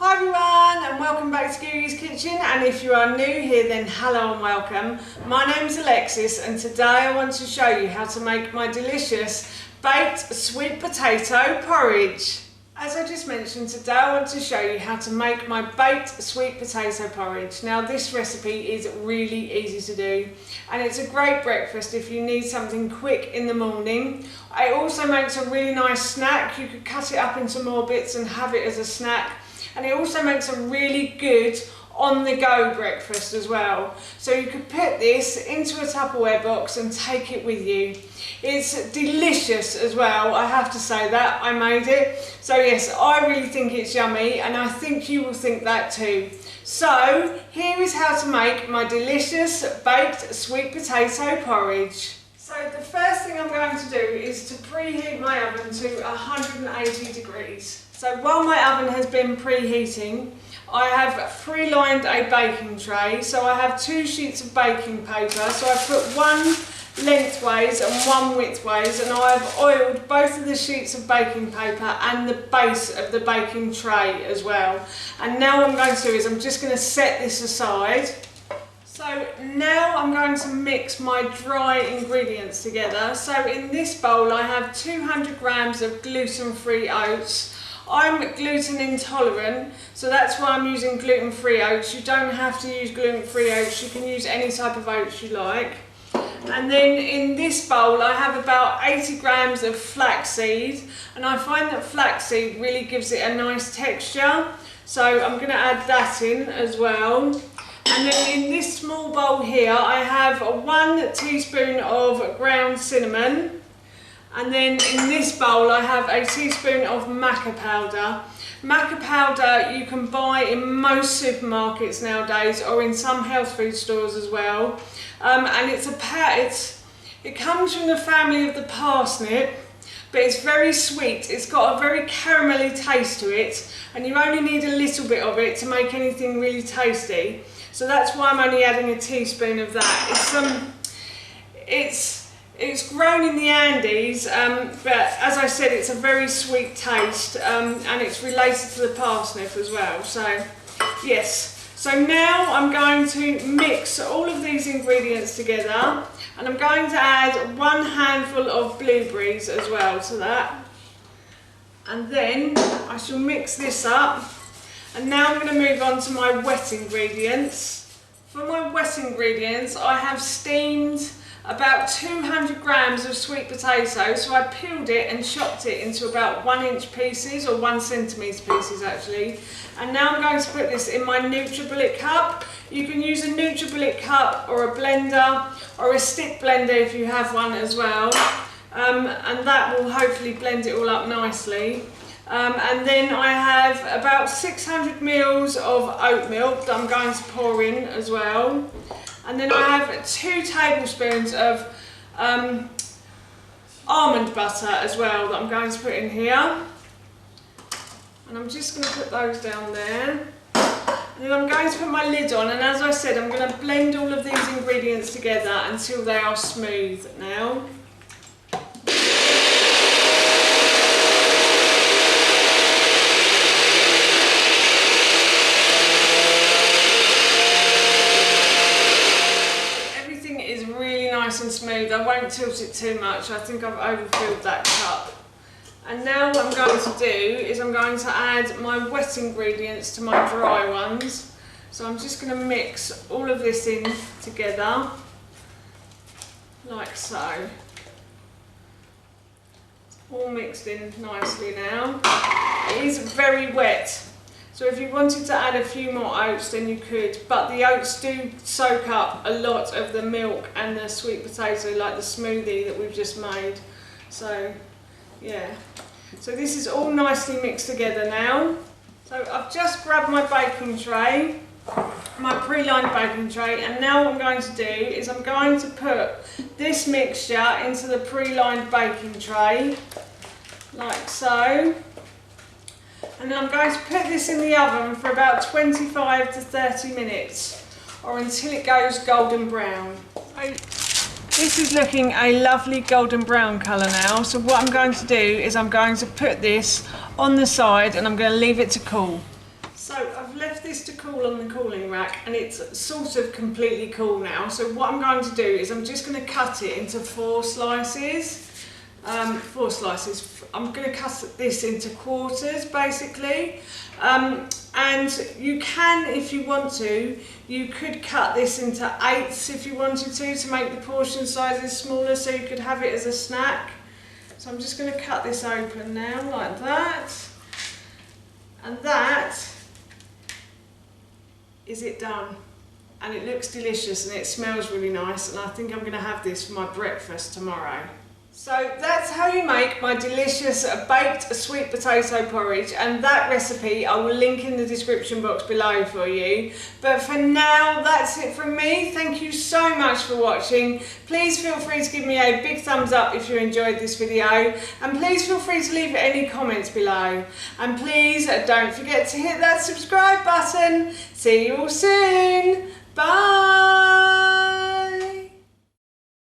Hi everyone and welcome back to Googie's Kitchen, and if you are new here then hello and welcome. My name's Alexis and today I want to show you how to make my delicious baked sweet potato porridge. As I just mentioned, today I want to show you how to make my baked sweet potato porridge. Now this recipe is really easy to do and it's a great breakfast if you need something quick in the morning. It also makes a really nice snack. You could cut it up into more bits and have it as a snack. And it also makes a really good on-the-go breakfast as well. So you could put this into a Tupperware box and take it with you. It's delicious as well, I have to say that. I made it. So yes, I really think it's yummy and I think you will think that too. So here is how to make my delicious baked sweet potato porridge. So the first thing I'm going to do is to preheat my oven to 180 degrees. So while my oven has been preheating, I have pre-lined a baking tray. So I have 2 sheets of baking paper. So I put one lengthways and one widthways, and I've oiled both of the sheets of baking paper and the base of the baking tray as well. And now what I'm going to do is I'm just going to set this aside. So now I'm going to mix my dry ingredients together. So in this bowl I have 200 grams of gluten-free oats. I'm gluten intolerant, so that's why I'm using gluten-free oats. You don't have to use gluten-free oats, you can use any type of oats you like. And then in this bowl I have about 80 grams of flaxseed, and I find that flaxseed really gives it a nice texture. So I'm going to add that in as well. And then in this small bowl here I have 1 teaspoon of ground cinnamon. And then in this bowl I have a teaspoon of maca powder. Maca powder you can buy in most supermarkets nowadays, or in some health food stores as well. And it comes from the family of the parsnip, but it's very sweet. It's got a very caramelly taste to it, and you only need a little bit of it to make anything really tasty. So that's why I'm only adding a teaspoon of that. It's grown in the Andes, but as I said, it's a very sweet taste, and it's related to the parsnip as well. So yes, so now I'm going to mix all of these ingredients together, and I'm going to add 1 handful of blueberries as well to that. And then I shall mix this up. And now I'm going to move on to my wet ingredients. For my wet ingredients, I have steamed about 200 grams of sweet potato. So I peeled it and chopped it into about 1-inch pieces, or 1 centimetre pieces actually. And now I'm going to put this in my NutriBullet cup. You can use a NutriBullet cup or a blender or a stick blender if you have one as well. And that will hopefully blend it all up nicely. And then I have about 600 ml of oat milk that I'm going to pour in as well. And then I have 2 tablespoons of almond butter as well that I'm going to put in here. And I'm just going to put those down there. And then I'm going to put my lid on, and as I said, I'm going to blend all of these ingredients together until they are smooth now. Nice and smooth. I won't tilt it too much. I think I've overfilled that cup. And now what I'm going to do is I'm going to add my wet ingredients to my dry ones. So I'm just going to mix all of this in together, like so. It's all mixed in nicely now. It is very wet. So if you wanted to add a few more oats then you could, but the oats do soak up a lot of the milk and the sweet potato, like the smoothie that we've just made. So yeah, so this is all nicely mixed together now. So I've just grabbed my baking tray, my pre-lined baking tray, and now what I'm going to do is I'm going to put this mixture into the pre-lined baking tray, like so. And then I'm going to put this in the oven for about 25 to 30 minutes, or until it goes golden brown. This is looking a lovely golden brown colour now, so what I'm going to do is I'm going to put this on the side and I'm going to leave it to cool. So I've left this to cool on the cooling rack and it's sort of completely cool now. So what I'm going to do is I'm just going to cut it into 4 slices. I'm going to cut this into quarters basically. And you can, if you want to, you could cut this into 8ths if you wanted to make the portion sizes smaller so you could have it as a snack. So I'm just going to cut this open now like that. And that is it done. And it looks delicious and it smells really nice, and I think I'm going to have this for my breakfast tomorrow. So that's how you make my delicious baked sweet potato porridge, and that recipe I will link in the description box below for you. But for now, that's it from me. Thank you so much for watching. Please feel free to give me a big thumbs up if you enjoyed this video, and please feel free to leave any comments below. And please don't forget to hit that subscribe button. See you all soon.